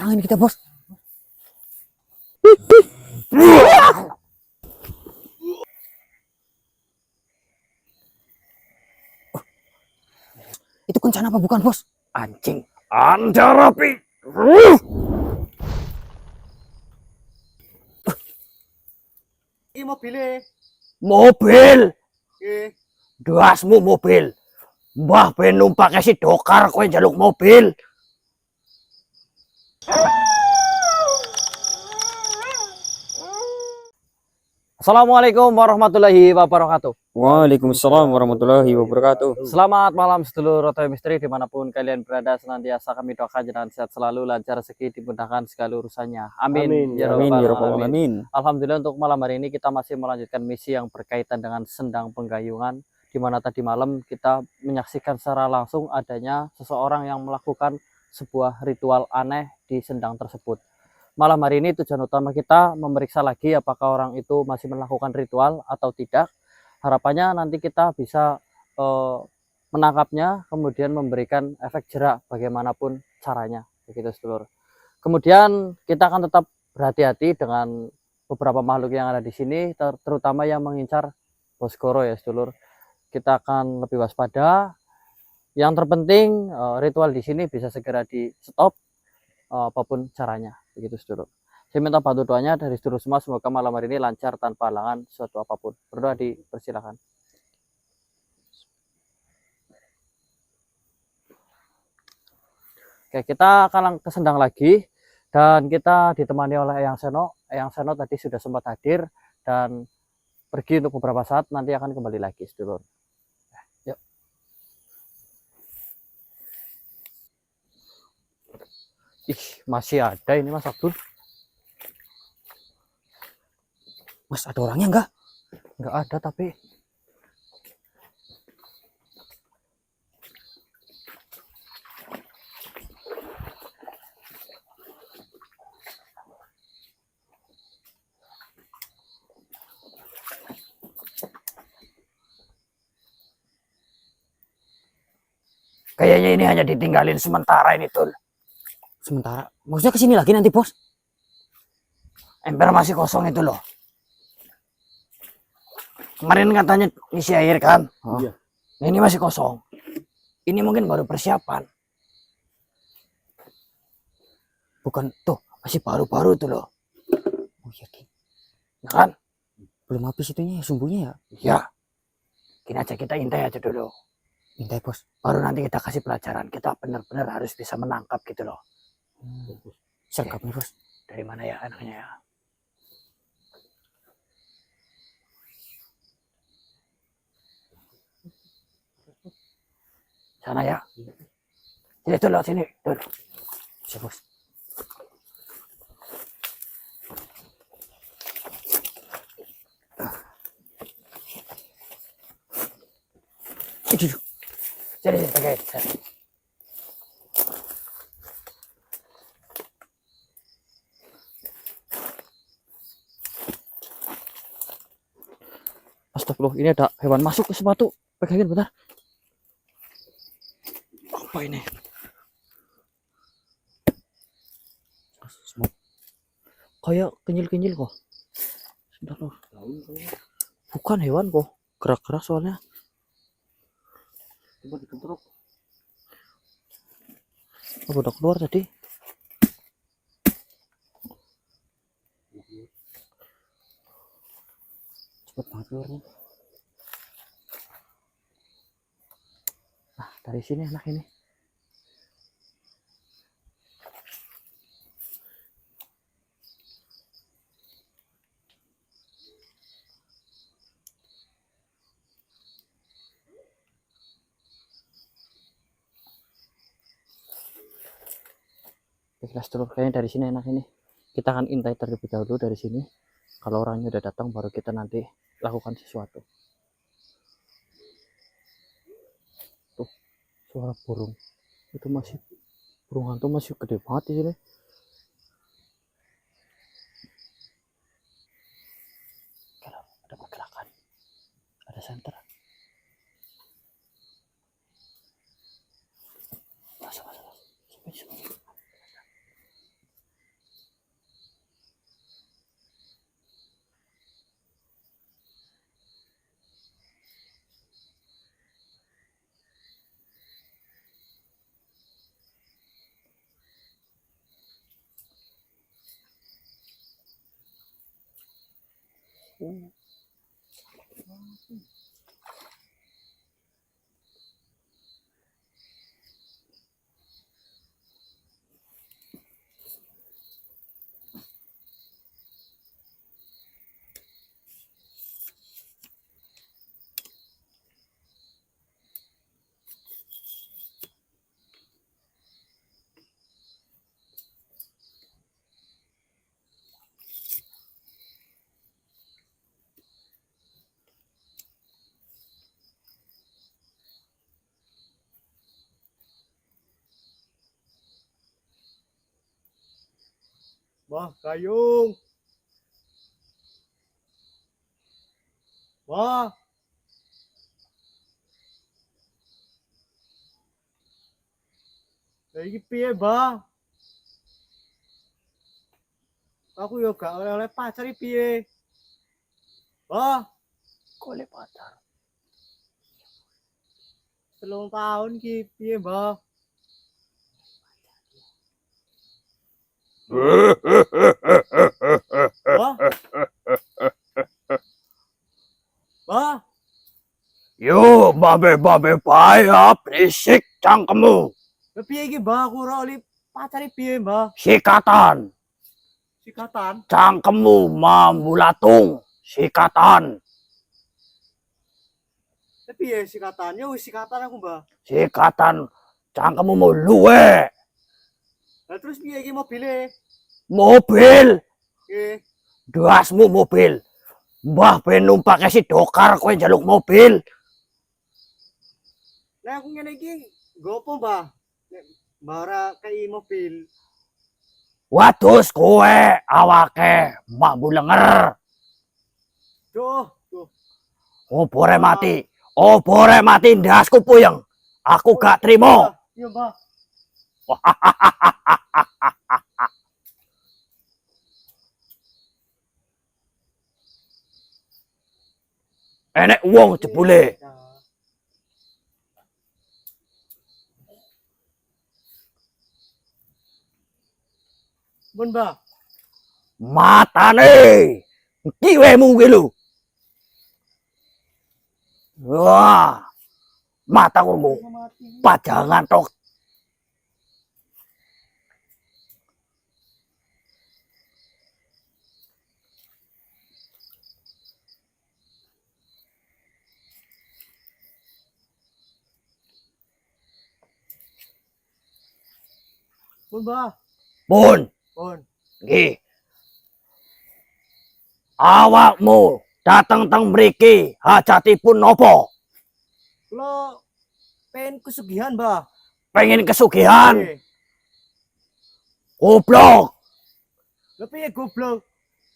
angin kita, Bos. Itu kencana apa bukan, Bos? Anjing, Anda rapi. Ini mobilnya. Mobil, Oke. dasmu mobil. Mbah ben numpake si dokar kowe njaluk mobil. Assalamualaikum warahmatullahi wabarakatuh. Waalaikumsalam warahmatullahi wabarakatuh. Selamat malam sedulur Otoy Misteri dimanapun kalian berada, senantiasa kami doakan jangan sehat selalu, lancar rezeki, dimudahkan segala urusannya. Amin. Amin ya rabbal alamin. Alhamdulillah, untuk malam hari ini kita masih melanjutkan misi yang berkaitan dengan sendang penggayungan, di mana tadi malam kita menyaksikan secara langsung adanya seseorang yang melakukan sebuah ritual aneh di sendang tersebut. Malam hari ini tujuan utama kita memeriksa lagi apakah orang itu masih melakukan ritual atau tidak. Harapannya nanti kita bisa menangkapnya, kemudian memberikan efek jerak bagaimanapun caranya, begitu sedulur. Kemudian kita akan tetap berhati-hati dengan beberapa makhluk yang ada di sini, terutama yang mengincar Boskoro ya sedulur. Kita akan lebih waspada. Yang terpenting ritual di sini bisa segera di stop apapun caranya, begitu sedulur. Saya minta bantu doanya dari sedulur semua, semoga malam hari ini lancar tanpa halangan suatu apapun. Berdoa dipersilakan. Oke, kita akan ke sendang lagi dan kita ditemani oleh Eyang Seno. Eyang Seno tadi sudah sempat hadir dan pergi untuk beberapa saat, nanti akan kembali lagi sedulur. Yuk. Ih, masih ada ini Mas Abdul. Mas, ada orangnya enggak? Enggak ada tapi Kayaknya ini hanya ditinggalin sementara ini, Tul. Sementara? Maksudnya kesini lagi nanti, Bos? ember masih kosong itu loh. Kemarin katanya isi air kan? Oh. Iya. Nah, ini masih kosong. Ini mungkin baru persiapan. Bukan, tuh. Masih baru-baru itu loh. Oh iya, Ki. Ya kan? Belum habis itunya, sumbunya ya? Ya. Gini aja, kita intai aja dulu. Intai, Bos. Baru nanti kita kasih pelajaran. Kita benar-benar harus bisa menangkap gitu loh. Sergap nih, Bos. Dari mana ya anaknya ya? Sana ya. Sini tuh loh, sini. Tuh. Siap, Bos. Sini, sini, pakai. Astagfirullah, ini ada hewan masuk ke sepatu. Pegangin bentar. Apa ini? Kayak kenyil-kenyil kok. Sebentar loh. Bukan hewan kok. Gerak-gerak soalnya. Coba dikentrok. Oh, udah keluar tadi. Cepet banget keluarnya. Nah, dari sini enak ini. Ikhlas dulu, kayaknya dari sini enak ini. Kita akan intai terlebih dahulu dari sini. Kalau orangnya udah datang, baru kita nanti lakukan sesuatu. Tuh, suara burung. Itu masih, burung hantu masih gede banget di sini. Kalau ada pergerakan, ada senter. Masuk. Wah, Gayung. Wah. Lah iki piye, Mbah? Aku yo gak oleh pacar iki piye? Wah, Golek pacar. 3 tahun iki piye, Mbah? Wah. Wah, Yo, babe paya berisik cangkemmu. lah piye iki, Mbah? Aku ora oleh pacar iki piye, Mbah? Sikatan, Sikatan. cangkemmu mambulatung. Sikatan, Lah piye sikatan? Ya wis sikatan aku, Mbah. sikatan, cangkemmu mau luwe. Lah terus piye iki mobile? Mobil, Nggih. dasmu mobil. Mbah ben numpake si dokar kowe njaluk mobil. Lah aku ngene iki nggo apa, Mbah? Nek Mbah ora kei mobil. Waduh kowe awake mambu lenger. Duh, duh. Obore mati. Obore mati ndasku puyeng. Aku gak trimo. Iya, Mbah. Enek wong jebule. Mun, Mbah. Matane kiwemu kuwi lho. Wah. Mata kurmu pajangan tok. Mun, Mbah. Pun, Pun. nggih. Awakmu dateng teng mriki hajatipun napa? Kula pengen kesugihan, Mbah. Pengen kesugihan, Nggih. goblok, Lah piye goblok?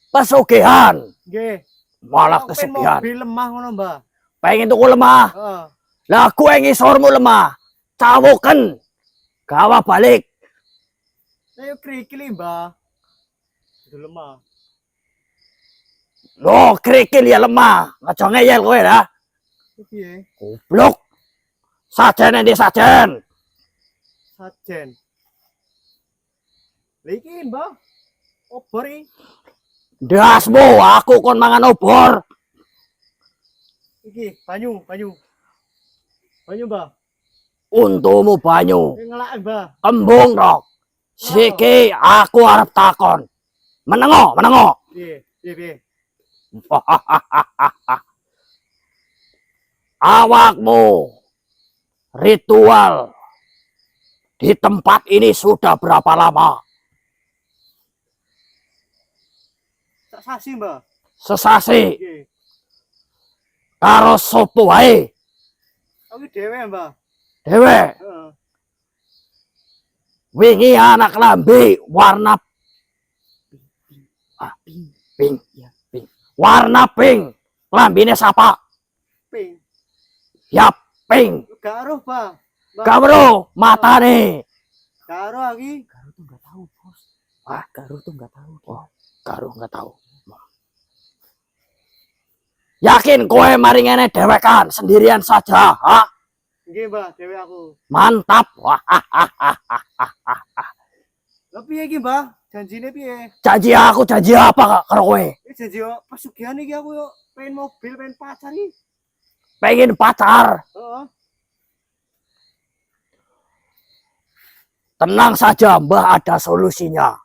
pesugihan, Nggih. malah Aku pengen kesugihan. mobil lemah ngono, Mbah. Pengen tuku lemah. Heeh. Lah kowe ngisormu lemah. Cawoken. Gawa balik. Ayo krikili, Mbah. Itu lemah. Loh, krikil ya lemah. Aja ngeyel kowe dah. Itu piye? Goblok. Sajen endi sajen. Sajen. Lah iki, Mbah. Obor iki. Dasmu aku kon mangan obor. Iki banyu, banyu. Banyu, Mbah. Untumu banyu. Iki ngelak, Mbah. Kembung tok. Siki aku arep takon. Menengo, menengo. Piye? Piye, piye? Awakmu ritual di tempat ini sudah berapa lama? Sak sasi, Mbah. Sesasi Nggih. karo sopo wae Aku dhewe, Mbah. dhewe. Heeh. Wingi anak lambe warna pink, pink. Warna pink. Lambine sapa? Ping. Ya pink. Gak aruh, Mbah. Mbah. Kabro matane. Gak aruh iki. Garu tuh nggak tahu, bos. Ah, Garu tuh nggak tahu. oh, karo nggak tahu. Yakin kowe mari ngene dewekan sendirian saja, ha? Nggih, Mbah, dhewe aku. Mantap. Wah, Lah piye iki, Mbah? Janjine piye? Janji aku janji apa kak karo kowe? Iki janji yo pesugihan iki aku yo pengen mobil, pengen pacar iki. Pengen pacar. Heeh. Tenang saja Mbah, ada solusinya.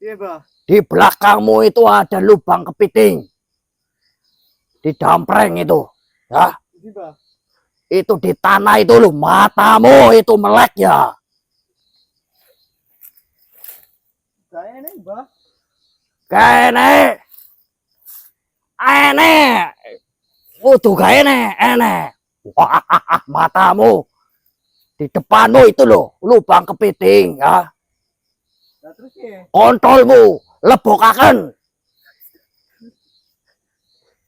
Iya, Mbah. Di belakangmu itu ada lubang kepiting. Di dampreng itu. Ya. Iki, Mbah. Itu di tanah itu loh. Matamu itu melek ya. Gak enak, Mbah. Kene. Enek. Kudu gak enek. Wah, matamu. Di depanmu itu loh. Lubang kepiting ya. Nah, terus piye? Kontrolmu. Lebokaken.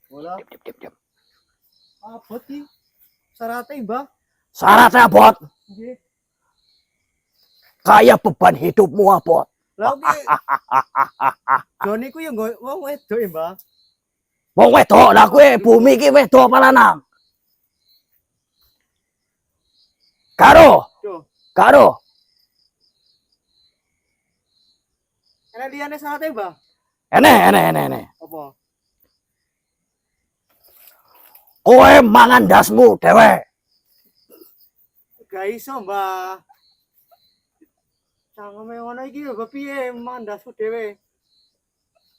Bola. Diam. Abot iki. Syaratnya, Mbah. Syaratnya bot. Nggih. Kayak beban hidupmu abot. Lah piye? Joni ku yo wong wedok ya, Mbah. Wong wedok lah kowe bumi iki wedok apa lanang? Karo, Yo, karo. enak liyane syaratnya, Mbah. Ene. Apa? Kowe mangan dasmu dhewe. Gak iso, Mbah. Cangkeme ngono iki yo piye mandasku dhewe.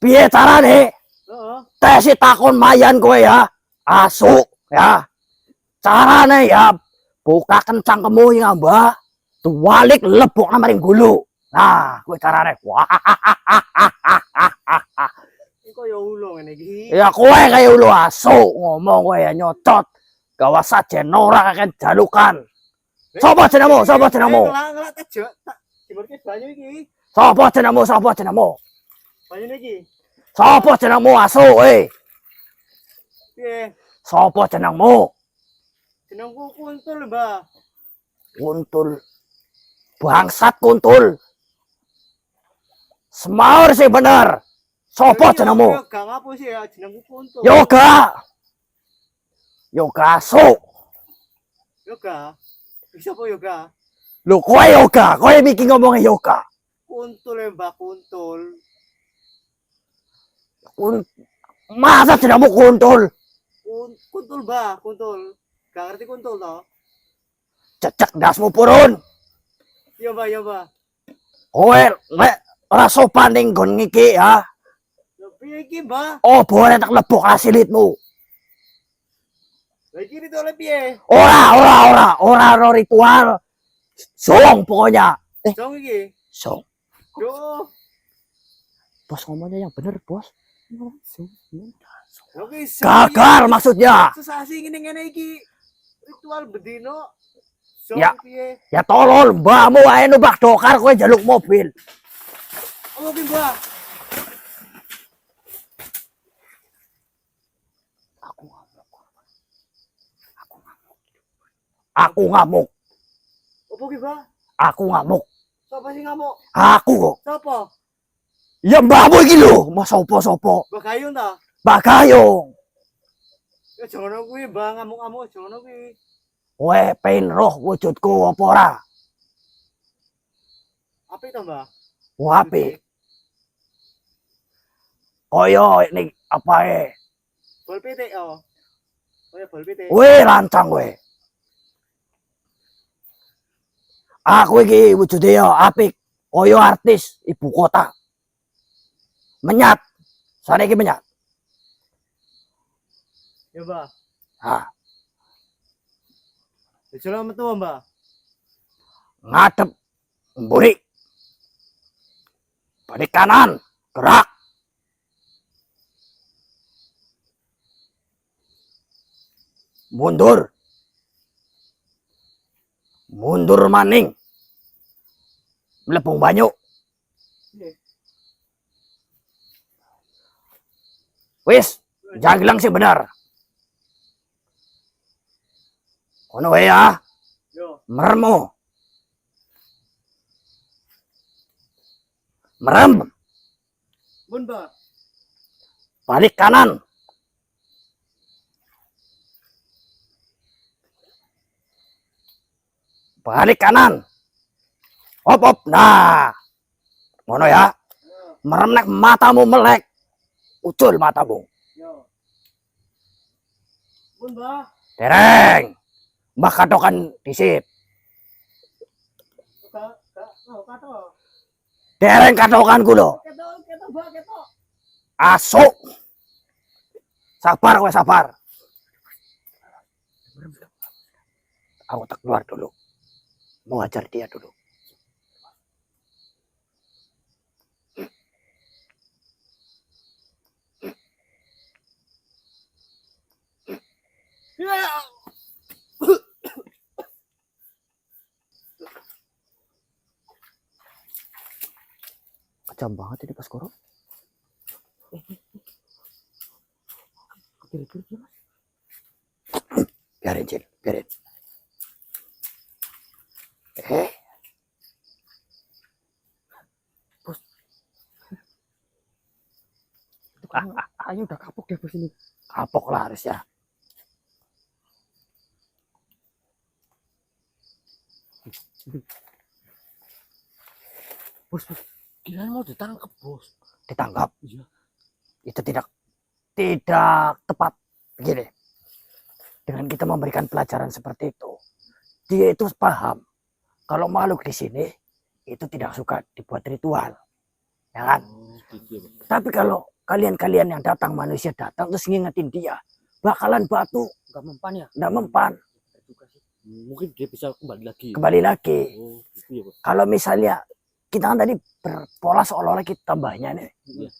Piye carane? Heeh. Tesi takon mayan kowe ya. Asuk ya. Carane ya bukaken cangkemmu ya, Mbah. Tuwalik lebok maring gulu. Nah, kowe carane. Wah. Iku yo ulo ngene iki. Ya kowe kaya ulu asuk ngomong kowe ya nyocot. Gawa sajen ora kakek jalukan. Sapa jenengmu? Sapa jenengmu? Ngelak tejo. Tak dimurke banyu iki. Sapa jenengmu? Sapa jenengmu? Banyu iki. Sapa jenengmu asuk Piye? Sapa jenengmu? Jenengku Kuntul, Mbah. Kuntul. Bangsat Kuntul. Semaur sih bener. Sapa jenengmu? Yo gak ngapus ya jenengku Kuntul. Yoga asuk. Yoga. Bisa apa yoga? Lho kowe yoga, kowe iki ngomongnya yoga. Kuntul ya, Mbah, Kuntul. Masa jenengmu Kuntul? Kuntul, Mbah, Kuntul. Gak ngerti Kuntul toh? Cecek dasmu purun. Iya, Mbah, iya, Mbah. Kowe lek ora sopan ning nggon iki ya. Lho piye iki, Mbah? Oh, boleh tak lebok asilitmu. Lah iki ritual piye? Ora ritual. Song pokoknya. Jong iki. Song. Yo. Bos ngomongnya yang bener, Bos. Oke, Gagar maksudnya. sesasi ngene iki. Ritual bedino. Ya. Piye? Ya tolol mbahmu ae numpak dokar kowe jaluk mobil. Oke, Mbah. Aku ngamuk. Opo ki, Mbah? Aku ngamuk. Sapa sing ngamuk? Aku kok. Sapa? Ya mbahmu iki lho, mas sapa-sapa. Mbah Gayung ta? Mbah Gayung. Ya jangan kuwi, Mbah, ngamuk-ngamuk jangan kuwi. Kowe pengen roh wujudku apa ora? Apik to, Mbah? Wah, apik. Koyo ini apa Bol pitik yo. Oh ya bol pitik. kowe lancang kowe. Aku iki wujude yo apik, koyo artis ibu kota. Menyat. Sare iki menyat. Ya, Mbah. Ha, Jalan metu, Mbah. ngadep mburi. Balik kanan, gerak. Mundur. Mundur maning. Mlebung banyu. Wis, jaglang sih benar. Kono wae ya, Yo. meremo. Merem, Mun, Mbah. balik kanan. Balik kanan. Hop hop. Nah. Ngono ya. Merenek matamu melek. Ucul matamu. Yo. Pun, Mbah. Dereng. Mbah katokan disip. Gak kato. Dereng katokanku lho. Ketok, Mbah, ketok. Asuk. Sabar kowe sabar. Aku tak keluar dulu. Mau ajar dia dulu. Kejam banget ini Baskoro. Biarin Cil, biarin. Bos. Itu kan ayo udah kapok deh bos ini. Kapok lah harusnya. Bos. Kirain mau ditangkap, Bos. Ditangkap. Iya. Itu tidak tepat. Begini. Dengan kita memberikan pelajaran seperti itu, dia itu paham kalau makhluk di sini itu tidak suka dibuat ritual. Ya kan? Tapi kalau kalian-kalian yang datang, manusia datang terus ngingetin dia, bakalan batu, Enggak mempan ya? nggak mempan. Mungkin dia bisa kembali lagi. Kembali lagi. Oh, gitu ya, Bos. Kalau misalnya kita kan tadi berpola seolah-olah kita tambahnya nih. Iya.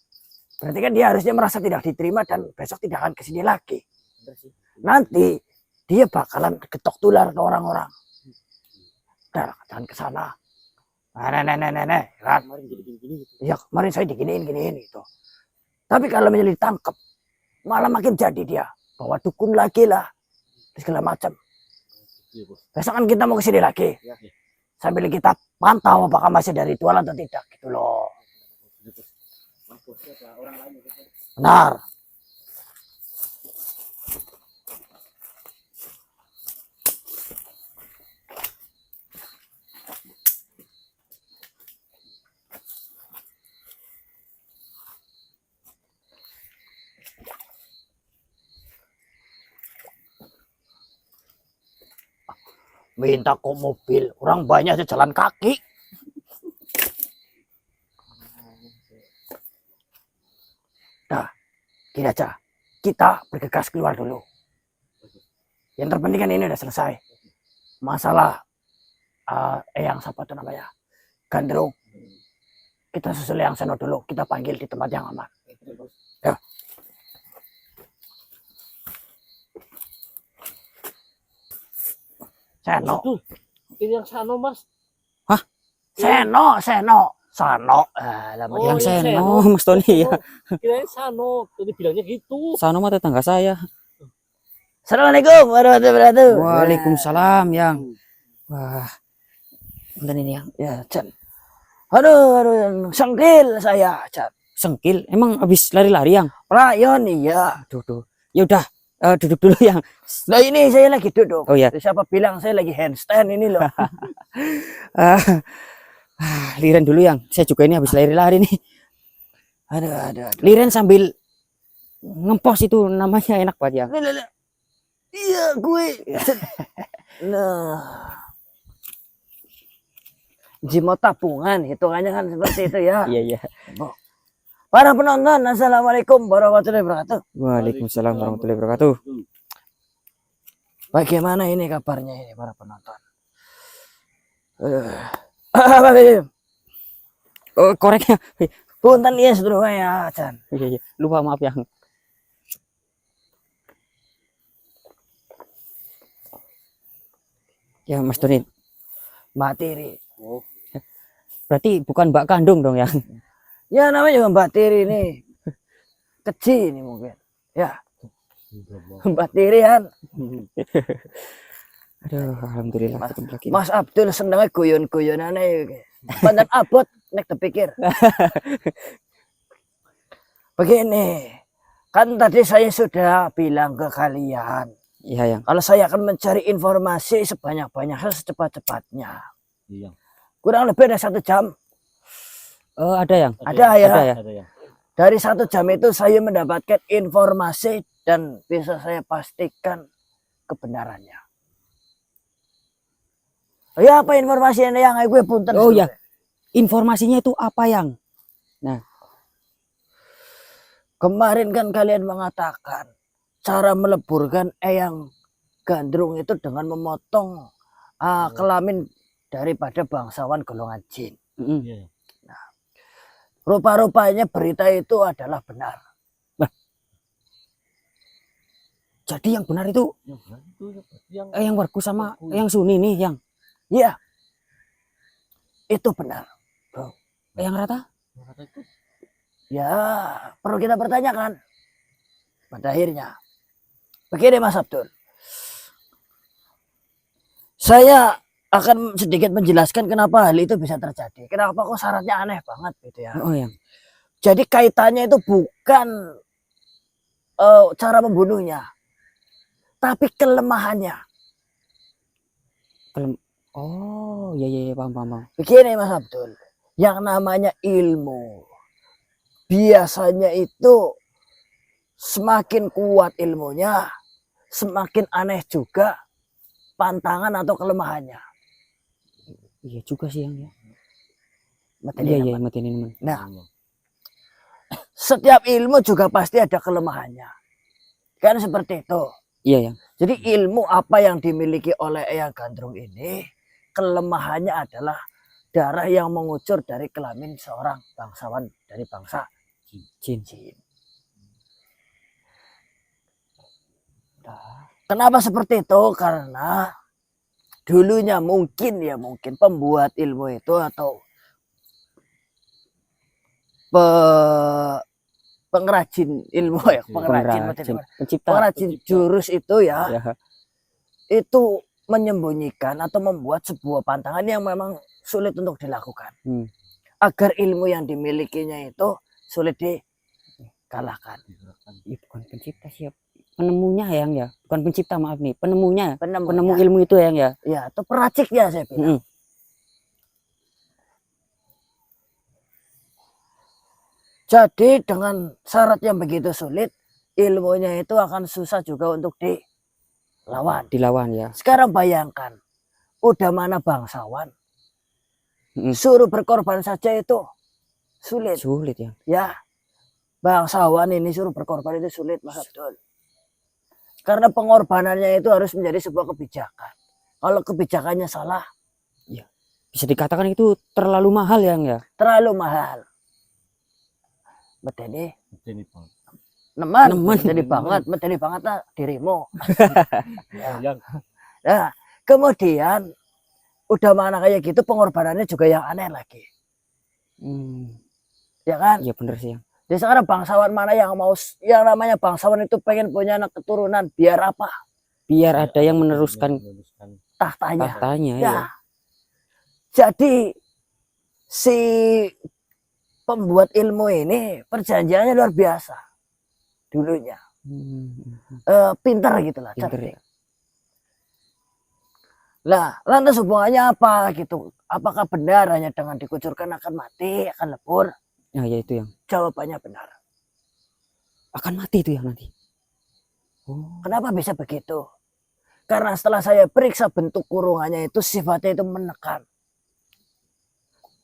Berarti kan dia harusnya merasa tidak diterima dan besok tidak akan kesini lagi. Bener sih. Nanti dia bakalan ketok tular ke orang-orang. Udah, jangan ke sana. Nenek, kan? Kemarin jadi gini-gini gitu. Ya kemarin saya diginiin gitu. Tapi kalau misalnya ditangkap, malah makin jadi dia. Bawa dukun lagi lah. Segala macam. Iya, Bos. Besok kan kita mau kesini lagi. Ya. Sambil kita pantau apakah masih ada ritual atau tidak gitu loh. Benar. Minta kok mobil, orang banyak aja jalan kaki. Nah, gini aja, kita bergegas keluar dulu. Yang terpenting kan ini udah selesai. Masalah yang siapa tuh namanya, Gandrung. Kita susul yang sana dulu, kita panggil di tempat yang aman. Ya. Seno. Itu. Ini yang Sano, Mas. Seno. Sano. Oh, Yang iya, Seno, Seno. Mas Tony ya. Kirain Sano. Tadi bilangnya gitu. Sano mah tetangga saya. Assalamualaikum warahmatullahi wabarakatuh. Waalaikumsalam yang. Wah. Bentar ini yang. Ya, Chan. Aduh, sengkil saya, Chan. Sengkil. Emang habis lari-lari yang. Rayon iya. Tuh. Ya udah, duduk dulu yang. Nah ini saya lagi duduk. Oh ya. Siapa bilang saya lagi handstand ini loh. Liren dulu yang. Saya juga ini habis lari-lari nih. Aduh. Liren sambil ngempos itu namanya enak banget ya. Iya gue. Nah. Jimat tabungan hitungannya kan seperti itu ya. Iya. Para penonton, assalamualaikum warahmatullahi wabarakatuh. Waalaikumsalam warahmatullahi wabarakatuh. Bagaimana ini kabarnya ini para penonton? Koreknya. Punten yes dulu ya, Chan. Iya. Lupa maaf yang. Ya Mas Tony. Mbak Tiri. Oh. Berarti bukan Mbak Kandung dong yang. Ya namanya juga Mbak Tiri nih. Kecil ini mungkin. Ya. Mbak Tiri kan. Aduh, alhamdulillah ketemu lagi. Mas Abdul senengnya guyon-guyonan aja. Pandan abot nek terpikir. Begini. Kan tadi saya sudah bilang ke kalian. Iya yang. Kalau saya akan mencari informasi sebanyak-banyaknya secepat-cepatnya. Iya. Kurang lebih ada 1 jam. Ada yang. Ada ya. Ada ya. Ada ya. Dari 1 jam itu saya mendapatkan informasi dan bisa saya pastikan kebenarannya. Oh ya, apa informasinya yang gue punten? Oh ya, informasinya itu apa yang? Kemarin kan kalian mengatakan cara meleburkan eyang gandrung itu dengan memotong kelamin daripada bangsawan golongan jin. Mm-mm. Rupa-rupanya berita itu adalah benar. Jadi yang benar itu yang Wargu sama yang Suni nih yang. Iya, itu benar. Yang Rata? Ya, perlu kita pertanyakan. Pada akhirnya, begini Mas Abdul. Saya akan sedikit menjelaskan kenapa hal itu bisa terjadi. Kenapa kok syaratnya aneh banget gitu ya. Oh yang. Jadi kaitannya itu bukan cara membunuhnya, tapi kelemahannya. Oh iya paham. Begini Mas Abdul, yang namanya ilmu biasanya itu semakin kuat ilmunya, semakin aneh juga pantangan atau kelemahannya. Iya juga sih yang ya. Materi Iya materi ini. Nah, setiap ilmu juga pasti ada kelemahannya. Kan seperti itu. Iya yang. Jadi ilmu apa yang dimiliki oleh Eyang Gandrung ini, kelemahannya adalah darah yang mengucur dari kelamin seorang bangsawan dari bangsa Jin. Kenapa seperti itu? Karena dulunya mungkin pembuat ilmu itu atau pengrajin ilmu ya, pengrajin jurus itu ya, itu menyembunyikan atau membuat sebuah pantangan yang memang sulit untuk dilakukan agar ilmu yang dimilikinya itu sulit dikalahkan. Ya, bukan pencipta sih, penemunya yang ya, bukan pencipta, maaf nih, penemu Penemunya. ilmu itu yang ya. Ya, atau peraciknya saya bilang. Jadi dengan syarat yang begitu sulit, ilmunya itu akan susah juga untuk Dilawan ya. Sekarang bayangkan, udah mana bangsawan, suruh berkorban saja itu sulit. Sulit ya. Ya, bangsawan ini suruh berkorban itu sulit, Mas Abdul. Karena pengorbanannya itu harus menjadi sebuah kebijakan. Kalau kebijakannya salah, ya bisa dikatakan itu terlalu mahal ya. Terlalu mahal. Medeni medeni banget lah dirimu. Ya, kemudian udah mana kayak gitu pengorbanannya juga yang aneh lagi. Ya kan? Iya bener sih. Jadi sekarang bangsawan mana yang namanya bangsawan itu pengen punya anak keturunan biar apa? Biar ada yang meneruskan tahtanya. Ya. Jadi si pembuat ilmu ini perjanjiannya luar biasa dulunya. Pintar gitulah, cerdik. Ya. Lah, lantas hubungannya apa gitu? Apakah benar hanya dengan dikucurkan akan mati, akan lebur? Ya itu yang. Jawabannya benar. Akan mati itu ya nanti. Kenapa bisa begitu? Karena setelah saya periksa bentuk kurungannya itu sifatnya itu menekan.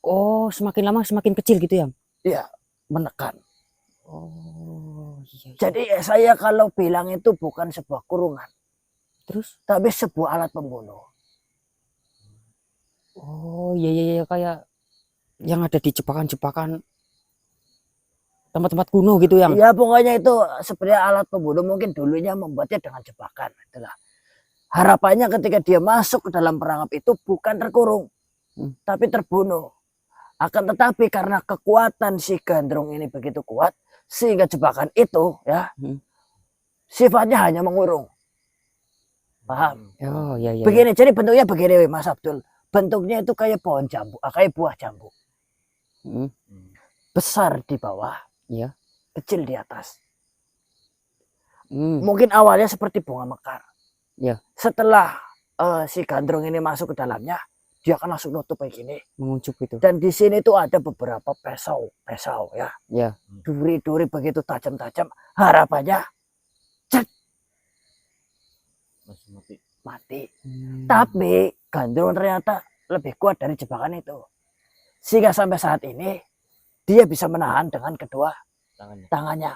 Oh, semakin lama semakin kecil gitu ya? Iya, menekan. Oh, iya. Jadi saya kalau bilang itu bukan sebuah kurungan. Terus? Tapi sebuah alat pembunuh. Oh, iya kayak yang ada di jebakan-jebakan tempat-tempat kuno gitu yang. Iya, pokoknya itu sebenarnya alat pembunuh, mungkin dulunya membuatnya dengan jebakan. Itulah. Harapannya ketika dia masuk ke dalam perangkap itu bukan terkurung, tapi terbunuh. Akan tetapi karena kekuatan si Gandrung ini begitu kuat, sehingga jebakan itu ya sifatnya hanya mengurung. Paham? Oh iya. Begini, jadi bentuknya begini Mas Abdul. Bentuknya itu kayak pohon jambu, kayak buah jambu. Besar di bawah, ya, kecil di atas. Mungkin awalnya seperti bunga mekar. Ya. Setelah si Gandrung ini masuk ke dalamnya, dia akan langsung nutup kayak gini. Menguncup itu. Dan di sini tuh ada beberapa pisau ya. Ya. Duri-duri begitu tajam-tajam, harapannya Masih mati. mati. Hmm. Tapi Gandrung ternyata lebih kuat dari jebakan itu. Sehingga sampai saat ini dia bisa menahan dengan kedua tangannya.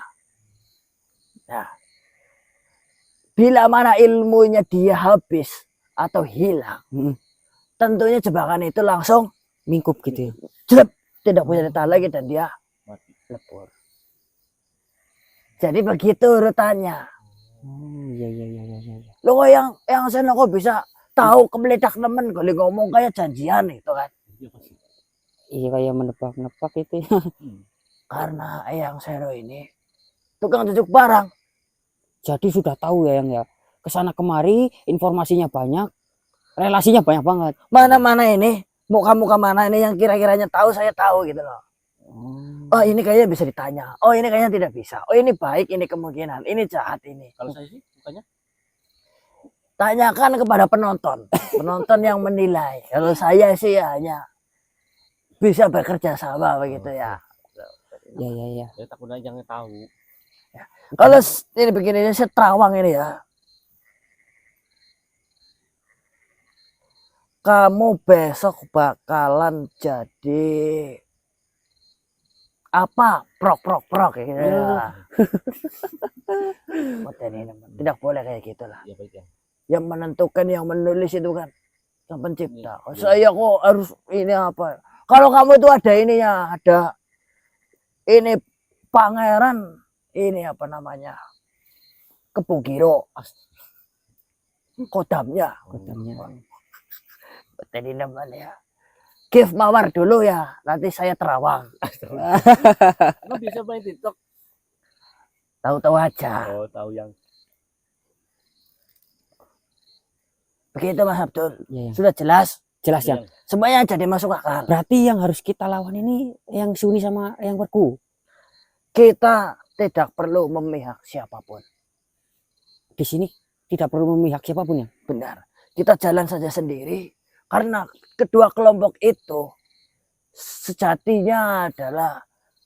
Nah, bila mana ilmunya dia habis atau hilang, tentunya jebakan itu langsung Mingkup gitu ya. jelek, tidak punya daya lagi dan dia Mati. lebur. Jadi begitu urutannya. Oh iya. Lo kok yang sana kok bisa tahu kemeledak temen kalau ngomong kayak janjian itu kan? Iya kayak menebak-nebak itu ya. Karena yang Seno ini tukang cucuk barang. Jadi sudah tahu ya yang ya. Kesana kemari informasinya banyak, relasinya banyak banget. Mana-mana ini, muka-muka mana ini yang kira-kiranya tahu saya tahu gitu loh. Oh ini kayaknya bisa ditanya. Oh ini kayaknya tidak bisa. Oh ini baik, ini kemungkinan. Ini jahat ini. Kalau saya sih bukannya Tanyakan kepada penonton. Penonton yang menilai. Kalau saya sih hanya bisa bekerja sama begitu ya. Ya. saya takutnya jangan tahu. Kalau ini begini saya terawang ini ya. Kamu besok bakalan jadi apa? Prok kayak gitu ya. Tidak boleh kayak gitulah. Ya baik ya. Yang menentukan, yang menulis itu kan yang pencipta. Iya. Saya kok harus ini apa? Kalau kamu itu ada ininya, ada ini pangeran, ini apa namanya? Kepugiro. Kodamnya. Tadi namanya. Give mawar dulu ya, nanti saya terawang. Lo bisa main TikTok? Tahu-tahu aja. Oh, tahu yang Begitu Mas Abdul. Ya. Sudah jelas. Jelas ya. Semuanya jadi masuk akal. Berarti yang harus kita lawan ini yang Suni sama yang Werku. Kita tidak perlu memihak siapapun. Di sini tidak perlu memihak siapapun ya. Benar. Kita jalan saja sendiri. Karena kedua kelompok itu sejatinya adalah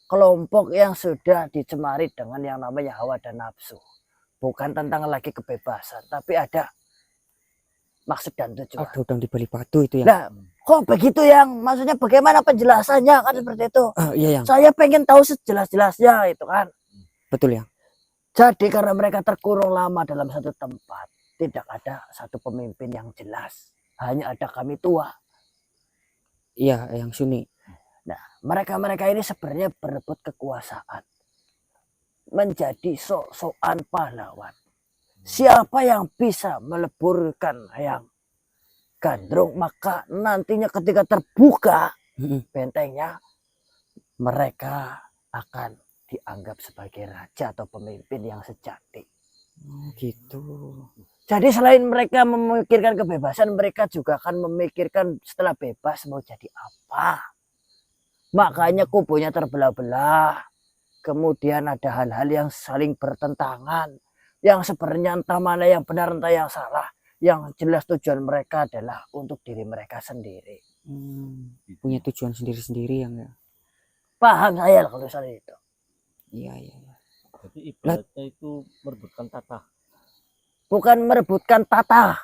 kelompok yang sudah dicemari dengan yang namanya hawa dan nafsu. Bukan tentang lagi kebebasan, tapi ada maksud dan tujuan. Ada udang di balik batu itu ya. Nah, kok begitu yang maksudnya bagaimana penjelasannya kan seperti itu. Iya yang. Saya pengen tahu sejelas-jelasnya itu kan. Betul ya. Jadi karena mereka terkurung lama dalam satu tempat, tidak ada satu pemimpin yang jelas. Hanya ada kami tua. Iya yang Suni. Nah, mereka-mereka ini sebenarnya berebut kekuasaan. Menjadi sok-sokan pahlawan. Siapa yang bisa meleburkan yang Gandrung, maka nantinya ketika terbuka bentengnya, mereka akan dianggap sebagai raja atau pemimpin yang sejati. Oh, gitu. Jadi selain mereka memikirkan kebebasan, mereka juga akan memikirkan setelah bebas mau jadi apa. Makanya kubunya terbelah-belah. Kemudian ada hal-hal yang saling bertentangan. Yang sebenarnya entah mana yang benar, entah yang salah. Yang jelas tujuan mereka adalah untuk diri mereka sendiri. Punya tujuan sendiri-sendiri yang ya. Paham saya kalau soal itu. Iya. jadi ibaratnya itu merebutkan tata. Bukan merebutkan tata,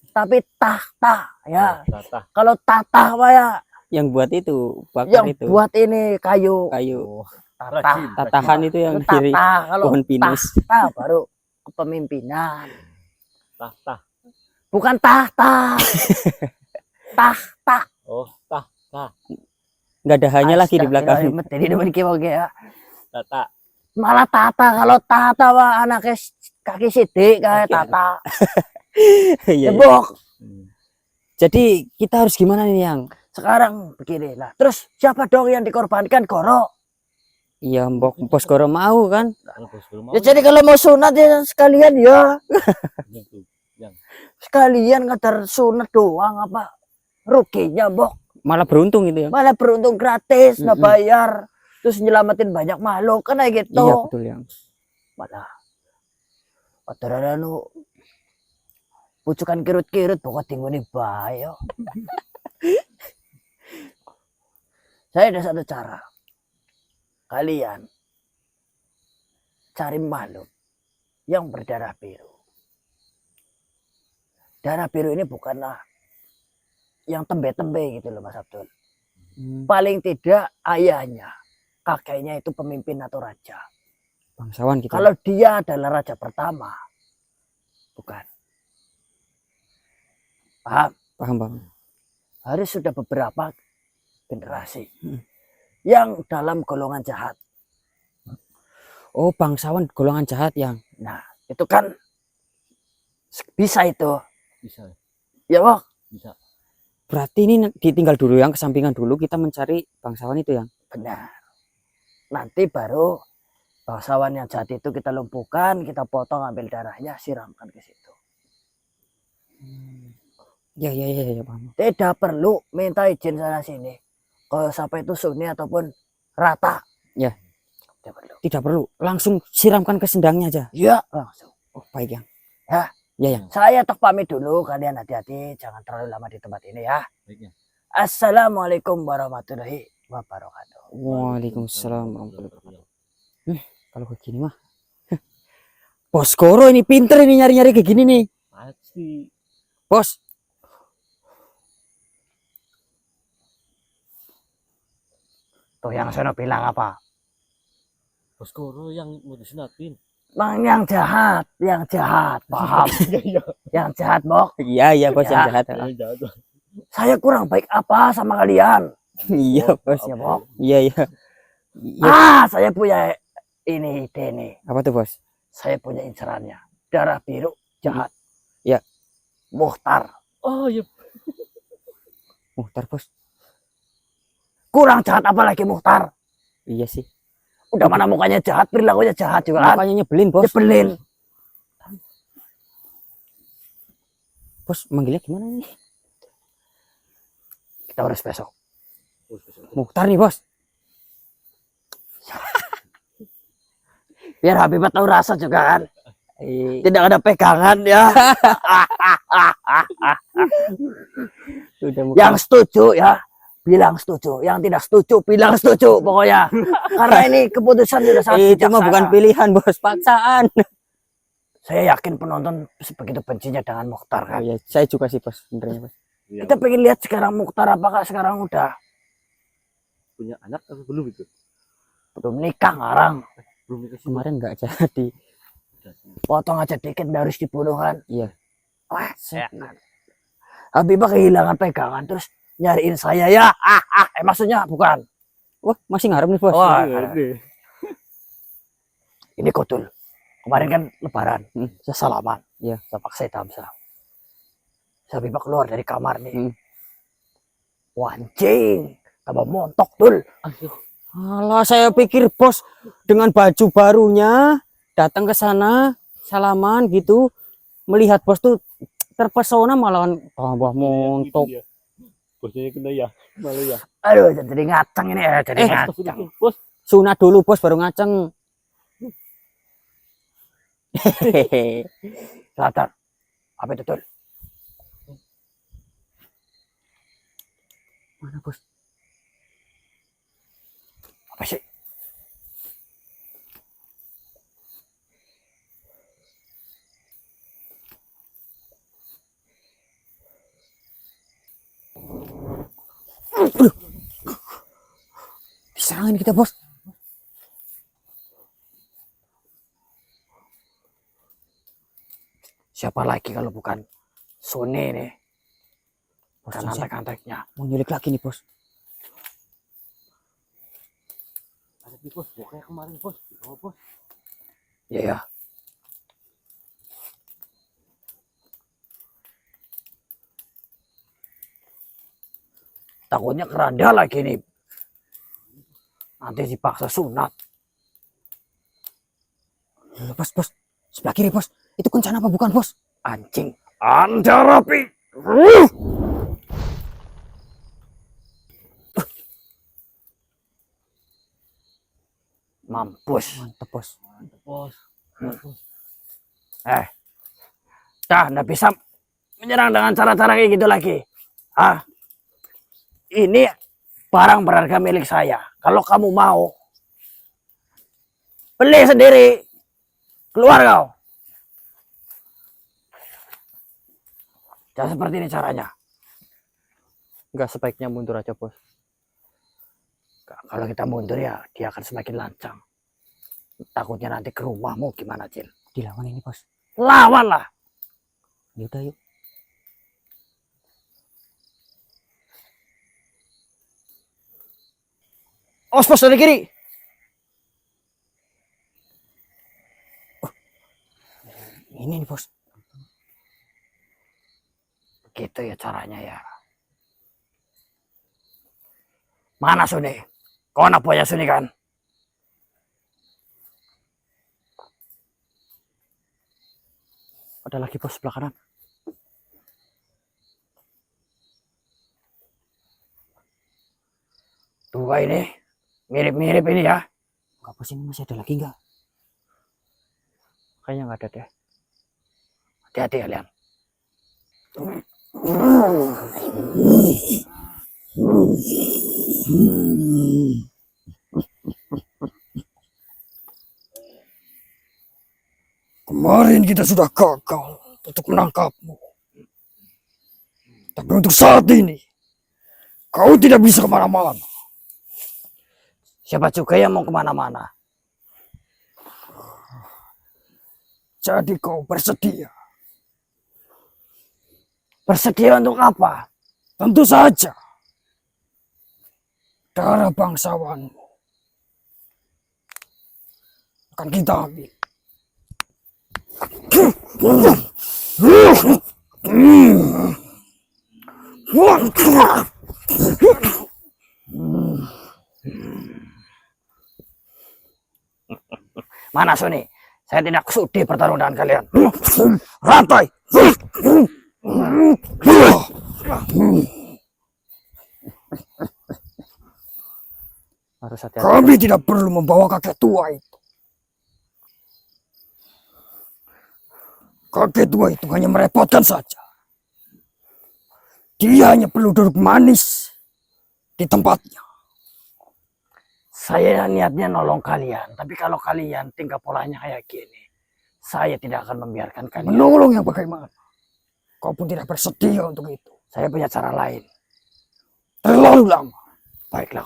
tapi tahta ya. Tata. Kalau tata apa ya? Yang buat itu, bakar Yang itu. buat ini kayu. Kayu. Rajin. Tatahan itu yang Itu kiri. tata, kalau Pohon pinus. tahta baru kepemimpinan. Tahta. Bukan tahta. Tahta. Oh, tahta. Nggak ada hanya lagi di belakang. Jadi demen ya. Tata. Malah tata, kalau tata wah anaknya kaki sidik kayak tata. Iya. Jebok. Jadi kita harus gimana nih yang? Sekarang begini lah. Terus siapa dong yang dikorbankan? Goro. Iya, Mbok Bos Goro mau kan? Kalau bos belum mau. Ya jadi kalau mau sunat ya sekalian ya. Gitu. Sekalian kadar sunat doang apa? Ruginya Mbok. Malah beruntung itu ya. Malah beruntung gratis, nggak bayar. Terus nyelamatin banyak makhluk kan kayak gitu. Iya betul yang. Malah padahal anu pucukan kirut-kirut pokok tingguni bayo. Saya ada satu cara. Kalian cari makhluk yang berdarah biru. Darah biru ini bukanlah yang tembe-tembe gitu loh Mas Abdul. Paling tidak ayahnya, kakeknya itu pemimpin atau raja. Bangsawan gitu. Kalau dia adalah raja pertama, bukan. Paham? Paham bang. Harus sudah beberapa generasi yang dalam golongan jahat. Oh bangsawan golongan jahat yang. Nah itu kan bisa itu. Bisa. Ya Wak? Bisa. Berarti ini ditinggal dulu yang kesampingan dulu, kita mencari bangsawan itu yang. Benar. Nanti baru bangsawan yang jahat itu kita lumpuhkan, kita potong, ambil darahnya, siramkan ke situ. Ya paham. Tidak perlu minta izin sana sini. Kalau sampai itu sunyi ataupun rata. Ya. Tidak perlu. Tidak perlu, langsung siramkan ke sendangnya aja. Ya langsung. Oh baik yang. Ya. Ya yang. Saya tak pamit dulu. Kalian hati-hati, jangan terlalu lama di tempat ini ya. Baiknya. Assalamualaikum warahmatullahi wabarakatuh. Waalaikumsalam warahmatullahi wabarakatuh. Kalau kayak gini mah. Bos Koro ini pinter ini nyari-nyari kayak gini nih. Pasti. Bos. Tuh yang sana bilang apa? Bos Koro yang mau disunatin. Bang yang jahat, paham? Yang jahat, Bok. Iya bos yang Ya. jahat. Saya kurang baik apa sama kalian? Iya bos. Ya, Bok. Iya. Saya punya ini ide nih. Apa tuh bos? Saya punya incerannya. Darah biru jahat. Ya. Muhtar. Oh iya. Muhtar bos. Kurang jahat apa lagi Muhtar? Iya sih. Udah mana mukanya jahat, perilakunya jahat juga kan? Makanya nyebelin bos. Nyebelin. Bos manggilnya gimana nih? Kita harus besok. Muhtar nih bos. Biar Habibah tahu rasa juga kan. Tidak ada pegangan ya. Yang setuju ya bilang setuju, yang tidak setuju bilang setuju pokoknya. Karena ini keputusan sudah sangat Itu mah bukan pilihan bos, paksaan. Saya yakin penonton sebegitu bencinya dengan Mukhtar Oh kan. iya, saya juga sih bos, benernya bos. Kita pengen lihat sekarang Mukhtar apakah sekarang udah Punya anak atau belum itu? belum nikah ngarang. Belum nikah sih. Kemarin nggak jadi. Potong aja dikit harus dibunuh kan. Iya. Wah, Habibah kehilangan pegangan terus nyariin saya ya. Maksudnya bukan. Wah masih ngarep nih bos. Wah, Iya. ini kotul. Kemarin kan lebaran. Saya salaman. Iya. Saya paksa Tamsa. Habibah keluar dari kamar nih. Wancing. Tambah montok tul. Alah saya pikir bos dengan baju barunya datang ke sana salaman gitu, melihat bos tuh terpesona malahan tambah montok. Bosnya kena ya, malu ya. Aduh, jadi ngaceng ini ya, jadi ngaceng. Bos, Sunat dulu bos baru ngaceng. Hehehe. Sadar. Apa itu tul? Mana bos? Apa sih? Diserangin kita bos. Siapa lagi kalau bukan Sony nih? Bos Bukan Jonsep antek-anteknya. mau nyulik lagi nih bos. ada nih bos, kayak kemarin bos. Oh bos. Iya ya. Takutnya keranda lagi nih. Nanti dipaksa sunat. Bos bos, sebelah kiri bos. Itu kencan apa bukan bos? Anjing. Anda rapi. Mampus. Mantep bos. Mantap bos. Dah, nggak bisa menyerang dengan cara-cara kayak gitu lagi. Ah, ini barang berharga milik saya. Kalau kamu mau, beli sendiri. Keluar kau. Jangan seperti ini caranya. Enggak, sebaiknya mundur aja, Bos. Kalau kita mundur ya, dia akan semakin lancang. Takutnya nanti ke rumahmu gimana, Cil? Dilawan ini, Bos. Lawanlah. Yaudah, yuk. Awas, Bos, dari kiri. Ini nih, Bos. Gitu ya caranya ya. Mana Suni? Kau anak buahnya Suni kan? Ada lagi, Bos, sebelah kanan. Dua ini mirip-mirip ini ya. Enggak, Bos, ini masih ada lagi enggak? Kayaknya nggak ada deh. Hati-hati kalian. Kemarin kita sudah gagal untuk menangkapmu. Tapi untuk saat ini, kau tidak bisa kemana-mana. Siapa juga yang mau kemana-mana? Jadi kau bersedia. Bersedia untuk apa? Tentu saja. Darah bangsawanmu akan kita ambil. Mana Suni? Saya tidak sudi bertarung dengan kalian. Rantai! Harus hati-hati. Kami tidak perlu membawa kakek tua itu. Kakek tua itu hanya merepotkan saja. Dia hanya perlu duduk manis di tempatnya. Saya niatnya nolong kalian, tapi kalau kalian tinggal polanya kayak gini, saya tidak akan membiarkan kalian. Menolong yang bagaimana? Kau pun tidak bersedia untuk itu. Saya punya cara lain. Terlalu lama. Baiklah.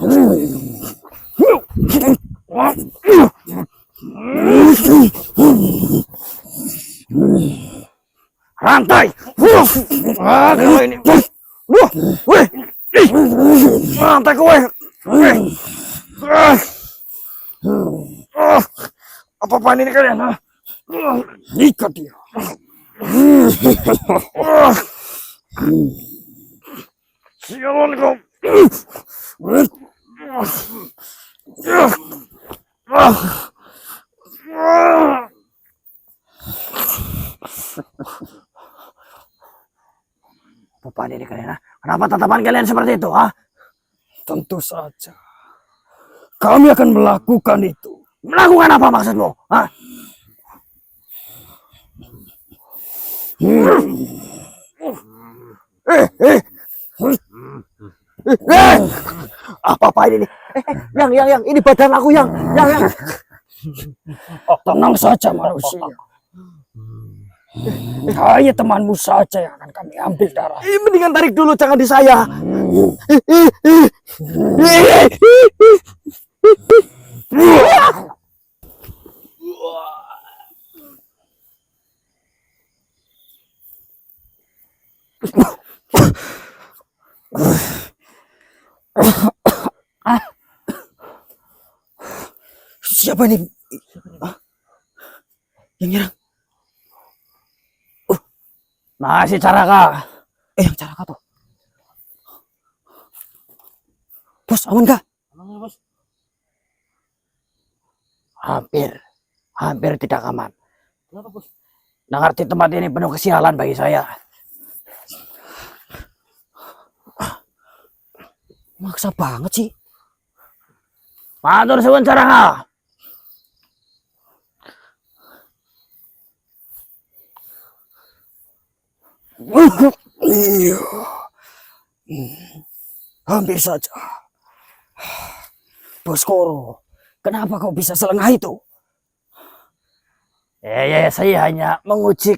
Rantai! Aduh ini. Wih! Rantai kowe! Apa-apaan ini kalian? Ikat dia. Sialan kau! Apa-apaan ini kalian? Kenapa tatapan kalian seperti itu? Tentu saja. Kami akan melakukan itu. Melakukan apa maksudmu? Apa ini? Yang, ini badan aku yang. Tenang saja manusia. Hanya temanmu saja yang akan kami ambil darah. Mendingan tarik dulu, jangan di saya. Siapa ini? Yang nyerang? Masih Caraka. Yang Caraka tuh. Bos, aman gak? Hampir tidak aman. Ngerti tempat ini penuh kesialan bagi saya. Maksa banget sih. Matur suwun Caraka. Hampir saja. Baskoro, kenapa kau bisa selengah itu? Ya, saya hanya menguji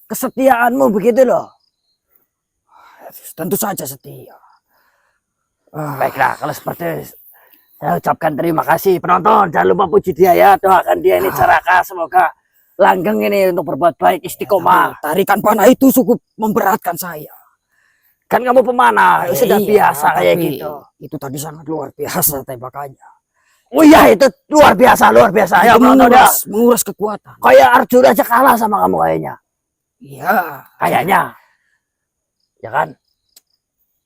kesetiaanmu begitu loh. Tentu saja setia. Baiklah, kalau seperti itu, saya ucapkan terima kasih penonton. Jangan lupa puji dia ya, doakan dia ini Caraka semoga langgeng ini untuk berbuat baik istiqomah. Tarikan panah itu cukup memberatkan saya. Kan kamu pemanah, sudah biasa kayak tapi gitu. Itu tadi sangat luar biasa tembakannya. Oh iya, itu luar biasa. Ayo Itu penonton ya. menguras kekuatan. Kayak Arjuna aja kalah sama kamu kayaknya. Iya. Kayaknya. Ya kan?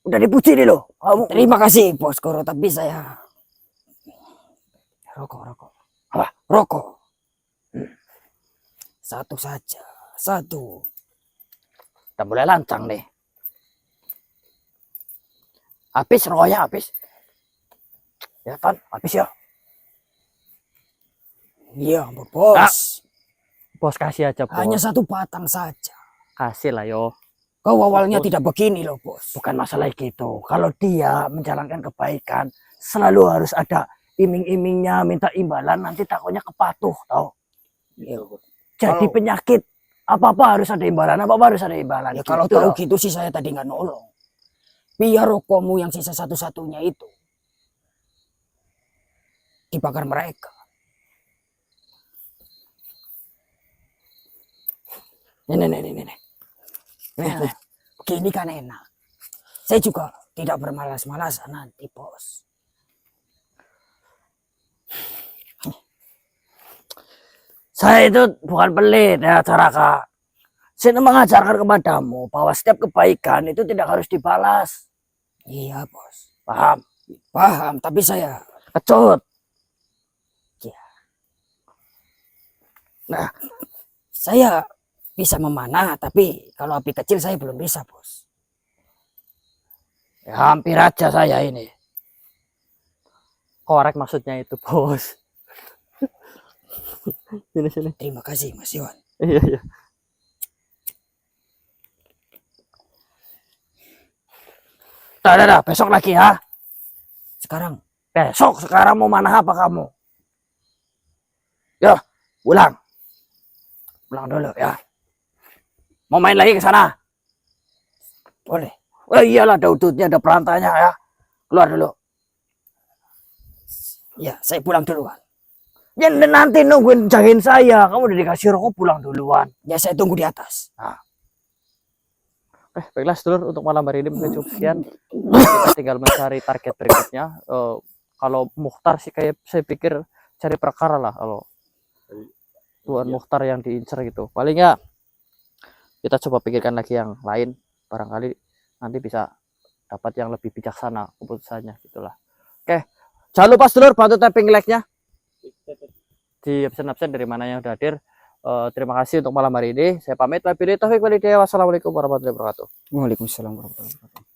Udah dipuji nih loh. Kamu. Terima kasih Baskoro, tapi saya rokok. Apa? Rokok. Satu saja. Satu. Udah mulai lancang nih. Habis rokoknya habis. Ya kan? Habis ya. Iya, bos. Bos kasih aja bos. Hanya satu batang saja. Kasih lah yo. Kau awalnya Bos. tidak begini loh, bos. Bukan masalah gitu. Kalau dia menjalankan kebaikan, selalu harus ada iming-imingnya, minta imbalan, nanti takutnya kepatuh, tau. Ya, Jadi Kalau- penyakit, apa-apa harus ada imbalan, apa-apa harus ada imbalan. ya kalau Gitu tahu loh. gitu sih saya tadi nggak nolong. Biar rokokmu yang sisa satu-satunya itu dibakar mereka. Nih. Begini kan enak. Saya juga tidak bermalas-malasan nanti, bos. Saya itu bukan pelit ya, Caraka. Saya mengajarkan kepadamu bahwa setiap kebaikan itu tidak harus dibalas. Iya, bos. Paham? Paham, tapi saya Kecut. saya bisa memanah, tapi kalau api kecil saya belum bisa, bos. Ya, hampir aja saya ini. Korek maksudnya itu bos. Sini. Terima kasih, Mas Iwan. Iya. Dah, besok lagi ya. Sekarang Sekarang mau mana apa kamu? Ya, pulang. Pulang dulu ya. Mau main lagi ke sana? boleh. Oh iyalah, ada udutnya, ada perantanya ya. Keluar dulu. Ya, saya pulang duluan. Ya nanti nungguin jagain saya. Kamu udah dikasih rokok, pulang duluan. Ya, saya tunggu di atas. Baiklah sedulur, untuk malam hari ini mungkin cukup sekian. Kita tinggal mencari target berikutnya. Kalau Mukhtar sih kayak saya pikir cari perkara lah kalau Tuan Mukhtar yang diincar gitu. Paling ya kita coba pikirkan lagi yang lain. Barangkali nanti bisa dapat yang lebih bijaksana keputusannya gitulah. Oke, jangan lupa sedulur bantu tapping like-nya di absen-absen dari mana yang udah hadir. Terima kasih untuk malam hari ini. Saya pamit. Wabillahi taufiq walhidayah. Wassalamualaikum warahmatullahi wabarakatuh. Waalaikumsalam warahmatullahi wabarakatuh.